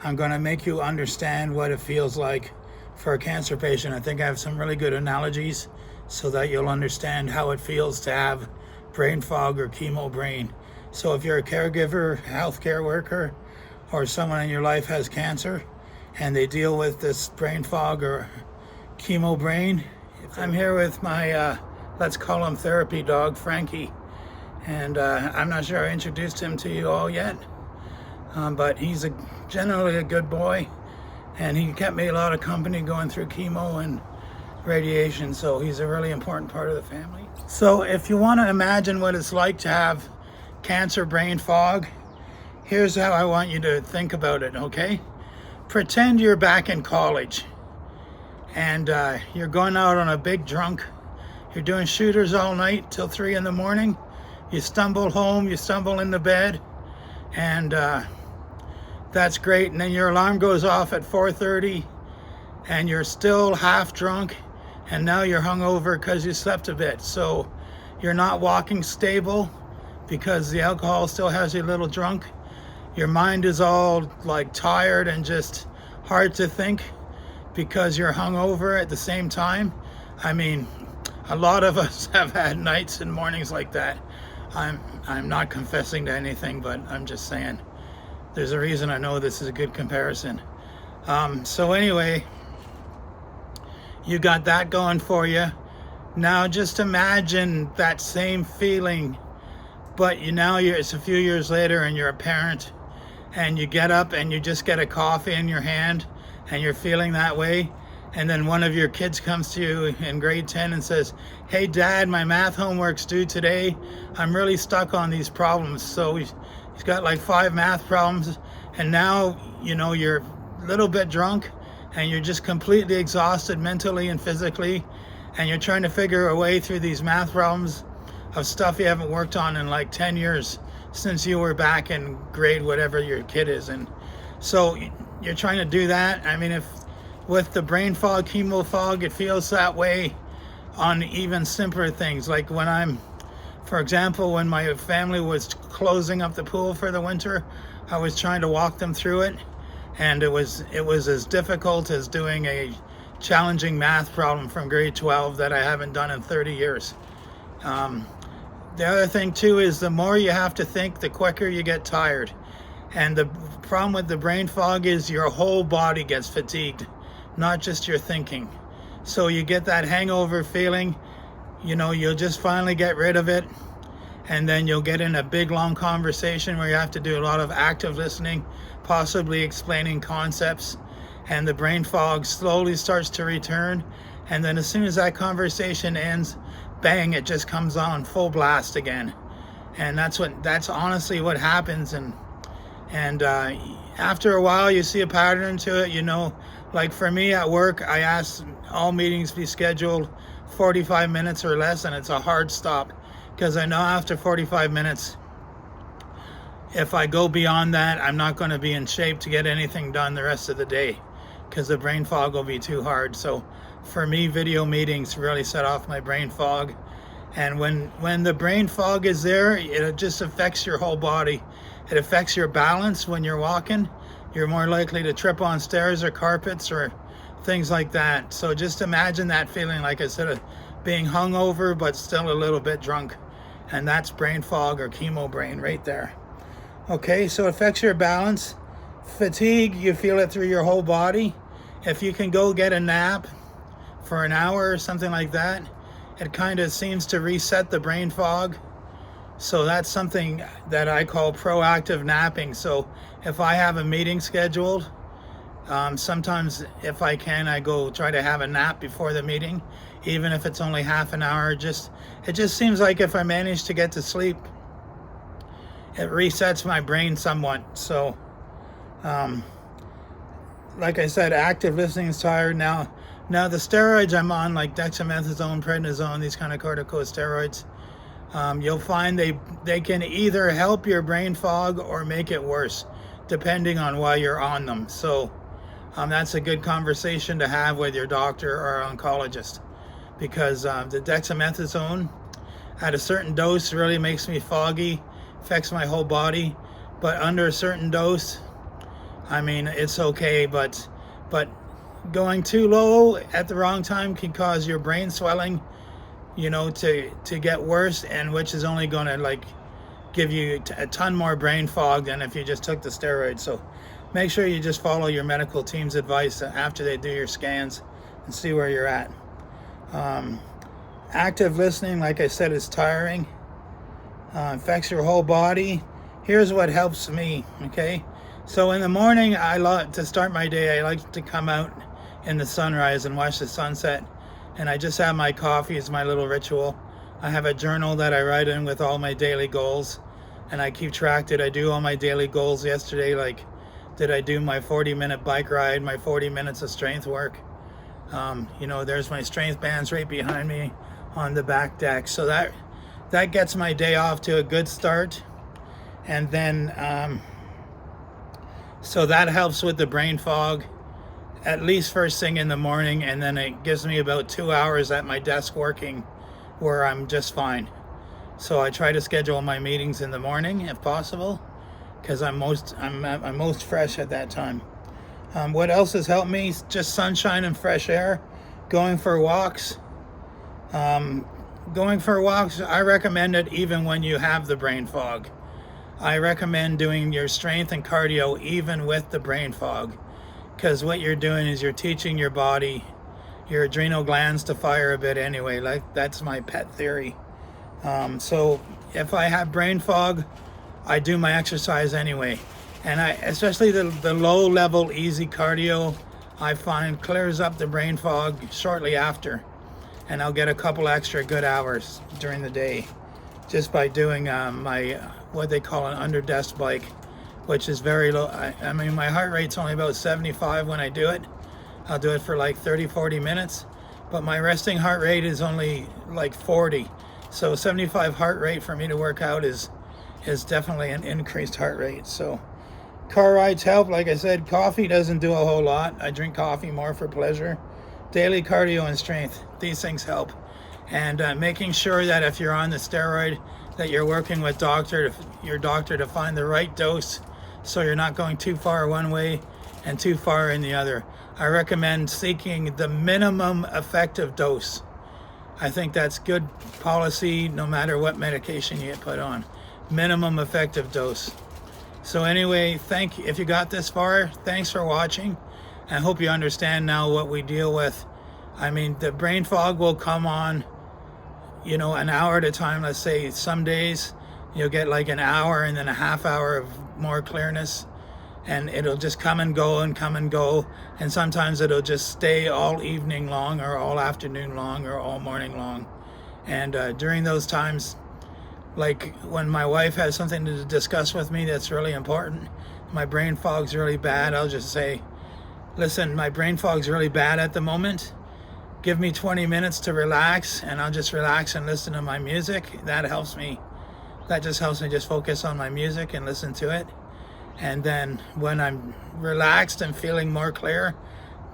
I'm going to make you understand what it feels like for a cancer patient. I think I have some really good analogies so that you'll understand how it feels to have brain fog or chemo brain. So if you're a caregiver, healthcare worker, or someone in your life has cancer and they deal with this brain fog or chemo brain, I'm here with my, let's call him therapy dog, Frankie. And I'm not sure I introduced him to you all yet, but he's generally a good boy, and he kept me a lot of company going through chemo and radiation, so he's a really important part of the family. So if you want to imagine what it's like to have cancer brain fog, here's how I want you to think about it, okay? Pretend you're back in college and you're going out on a big drunk. You're doing shooters all night till 3 in the morning. You stumble home, you stumble into bed, and that's great. And then your alarm goes off at 4:30 and you're still half drunk, and now you're hungover because you slept a bit. So you're not walking stable because the alcohol still has you a little drunk. Your mind is all like tired and just hard to think because you're hungover at the same time. I mean, a lot of us have had nights and mornings like that. I'm not confessing to anything, but I'm just saying there's a reason I know this is a good comparison. So anyway, you got that going for you. Now just imagine that same feeling, but it's a few years later and you're a parent and you get up and you just get a coffee in your hand and you're feeling that way. And then one of your kids comes to you in grade 10 and says, "Hey Dad, my math homework's due today. I'm really stuck on these problems." So he's got like 5 math problems, and now you're a little bit drunk and you're just completely exhausted mentally and physically, and you're trying to figure a way through these math problems of stuff you haven't worked on in like 10 years since you were back in grade whatever your kid is in. So you're trying to do that. I mean, if with the brain fog, chemo fog, it feels that way on even simpler things. Like for example, when my family was closing up the pool for the winter, I was trying to walk them through it, and it was as difficult as doing a challenging math problem from grade 12 that I haven't done in 30 years. The other thing too is the more you have to think, the quicker you get tired. And the problem with the brain fog is your whole body gets fatigued, not just your thinking. So you get that hangover feeling, you'll just finally get rid of it, and then you'll get in a big long conversation where you have to do a lot of active listening, possibly explaining concepts, and the brain fog slowly starts to return. And then as soon as that conversation ends, bang, it just comes on full blast again. And that's honestly what happens. And after a while you see a pattern to it. Like for me at work, I ask all meetings be scheduled 45 minutes or less, and it's a hard stop because I know after 45 minutes, if I go beyond that, I'm not going to be in shape to get anything done the rest of the day because the brain fog will be too hard. So for me, video meetings really set off my brain fog. And when the brain fog is there, it just affects your whole body. It affects your balance when you're walking. You're more likely to trip on stairs or carpets or things like that. So just imagine that feeling, like I said, of being hungover but still a little bit drunk. And that's brain fog or chemo brain right there. Okay, so it affects your balance. Fatigue, you feel it through your whole body. If you can go get a nap for an hour or something like that, it kind of seems to reset the brain fog. So that's something that I call proactive napping. So if I have a meeting scheduled, sometimes if I can, I go try to have a nap before the meeting, even if it's only half an hour. It just seems like if I manage to get to sleep, it resets my brain somewhat. So like I said, active listening is tired. Now the steroids I'm on, like dexamethasone, prednisone, these kind of corticosteroids, you'll find they can either help your brain fog or make it worse, depending on why you're on them. So that's a good conversation to have with your doctor or oncologist, because the dexamethasone at a certain dose really makes me foggy, affects my whole body, but under a certain dose, I mean, it's okay, but going too low at the wrong time can cause your brain swelling, you know, to get worse, and which is only going to like give you a ton more brain fog than if you just took the steroids. So make sure you just follow your medical team's advice after they do your scans and see where you're at. Active listening, like I said, is tiring. Affects your whole body. Here's what helps me, okay? So in the morning, I like to start my day, I like to come out in the sunrise and watch the sunset. And I just have my coffee as my little ritual. I have a journal that I write in with all my daily goals, and I keep track. Did I do all my daily goals yesterday? Like, did I do my 40-minute bike ride, my 40 minutes of strength work? You know, there's my strength bands right behind me on the back deck. So that gets my day off to a good start. And then, so that helps with the brain fog, at least first thing in the morning. And then it gives me about 2 hours at my desk working where I'm just fine. So I try to schedule my meetings in the morning if possible, because I'm most fresh at that time. What else has helped me? Just sunshine and fresh air. Going for walks. Going for walks, I recommend it even when you have the brain fog. I recommend doing your strength and cardio even with the brain fog, because what you're doing is you're teaching your body, your adrenal glands to fire a bit anyway. Like, that's my pet theory. So if I have brain fog, I do my exercise anyway. And especially the low level easy cardio, I find clears up the brain fog shortly after. And I'll get a couple extra good hours during the day just by doing my, what they call an under desk bike, which is very low. I mean, my heart rate's only about 75 when I do it. I'll do it for like 30-40 minutes, but my resting heart rate is only like 40. So 75 heart rate for me to work out is definitely an increased heart rate. So car rides help. Like I said, coffee doesn't do a whole lot. I drink coffee more for pleasure. Daily cardio and strength, these things help. And making sure that if you're on the steroid, that you're working with your doctor to find the right dose, so you're not going too far one way and too far in the other. I recommend seeking the minimum effective dose. I think that's good policy no matter what medication you get put on. Minimum effective dose. So anyway, if you got this far, thanks for watching. I hope you understand now what we deal with. I mean, the brain fog will come on, you know, an hour at a time. Let's say some days you'll get like an hour and then a half hour of more clearness, and it'll just come and go and come and go. And sometimes it'll just stay all evening long or all afternoon long or all morning long. And during those times, like when my wife has something to discuss with me that's really important, my brain fog's really bad, I'll just say, listen, my brain fog's really bad at the moment. Give me 20 minutes to relax, and I'll just relax and listen to my music. That helps me. That just helps me just focus on my music and listen to it. And then when I'm relaxed and feeling more clear,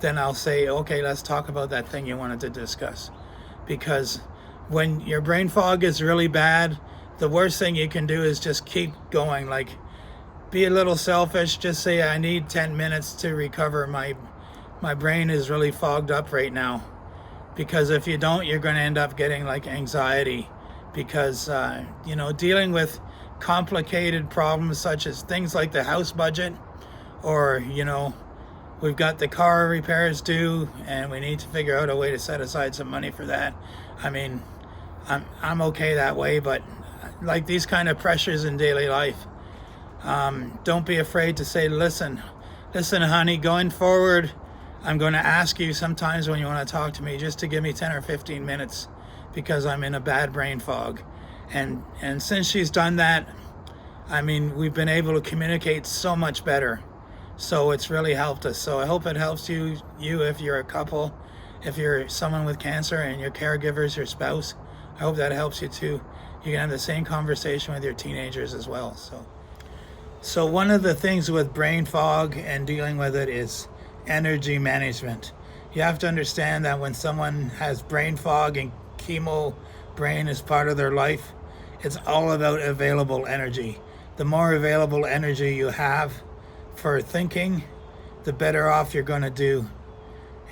then I'll say, okay, let's talk about that thing you wanted to discuss. Because when your brain fog is really bad, the worst thing you can do is just keep going. Like, be a little selfish. Just say, I need 10 minutes to recover. My brain is really fogged up right now. Because if you don't, you're going to end up getting like anxiety. Because, you know, dealing with complicated problems such as things like the house budget, or, you know, we've got the car repairs due and we need to figure out a way to set aside some money for that. I mean, I'm okay that way, but like these kind of pressures in daily life, don't be afraid to say, listen, honey, going forward, I'm going to ask you sometimes when you want to talk to me just to give me 10 or 15 minutes because I'm in a bad brain fog. And since she's done that, I mean, we've been able to communicate so much better. So it's really helped us. So I hope it helps you if you're a couple, if you're someone with cancer and your caregiver's your spouse. I hope that helps you too. You can have the same conversation with your teenagers as well. So one of the things with brain fog and dealing with it is energy management. You have to understand that when someone has brain fog and chemo brain is part of their life, it's all about available energy. The more available energy you have for thinking, the better off you're going to do.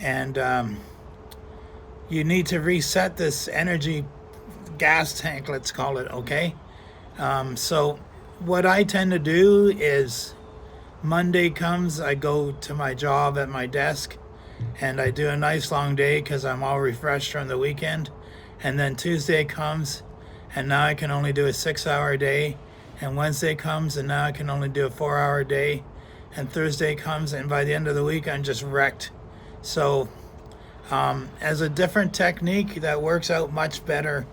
And you need to reset this energy gas tank, let's call it, okay? So what I tend to do is Monday comes, I go to my job at my desk, and I do a nice long day because I'm all refreshed from the weekend. And then Tuesday comes, and now I can only do a 6-hour day. And Wednesday comes, and now I can only do a 4-hour day. And Thursday comes, and by the end of the week, I'm just wrecked. So as a different technique that works out much better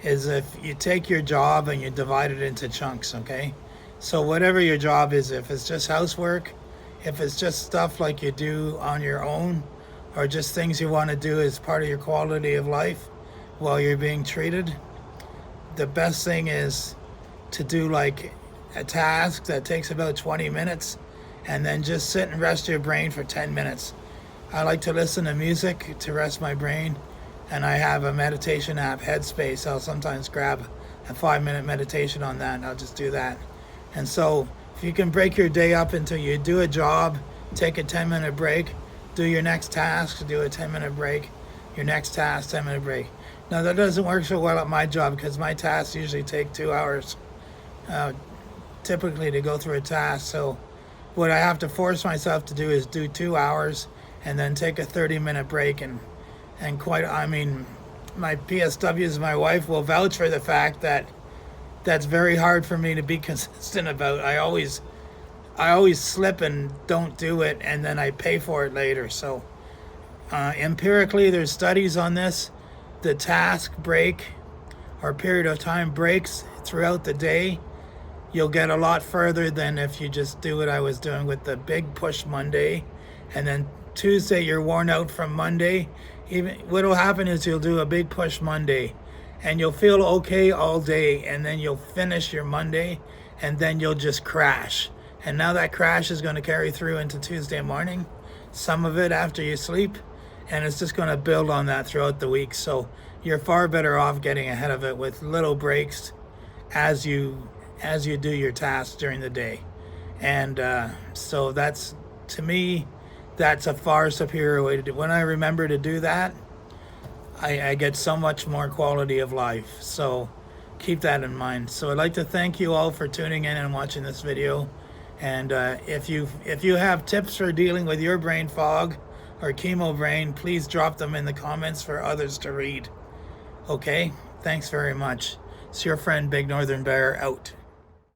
is if you take your job and you divide it into chunks, okay? So whatever your job is, if it's just housework, if it's just stuff like you do on your own, or just things you want to do as part of your quality of life while you're being treated, the best thing is to do like a task that takes about 20 minutes and then just sit and rest your brain for 10 minutes. I like to listen to music to rest my brain, and I have a meditation app, Headspace. I'll sometimes grab a 5-minute meditation on that, and I'll just do that. And so if you can break your day up into, you do a job, take a 10-minute break, do your next task, do a 10-minute break, your next task, 10-minute break. Now that doesn't work so well at my job because my tasks usually take 2 hours typically to go through a task. So what I have to force myself to do is do 2 hours and then take a 30-minute break. And I mean, my PSWs, my wife will vouch for the fact that that's very hard for me to be consistent about. I always slip and don't do it, and then I pay for it later. So empirically, there's studies on this. The task break or period of time breaks throughout the day, you'll get a lot further than if you just do what I was doing with the big push Monday, and then Tuesday you're worn out from Monday. Even what'll happen is you'll do a big push Monday and you'll feel okay all day, and then you'll finish your Monday and then you'll just crash. And now that crash is going to carry through into Tuesday morning, some of it after you sleep, and it's just going to build on that throughout the week. So you're far better off getting ahead of it with little breaks as you do your tasks during the day. And so that's, to me, that's a far superior way to do it. When I remember to do that, I get so much more quality of life. So keep that in mind. So I'd like to thank you all for tuning in and watching this video. And if you have tips for dealing with your brain fog or chemo brain, please drop them in the comments for others to read. Okay, thanks very much. It's your friend Big Northern Bear out.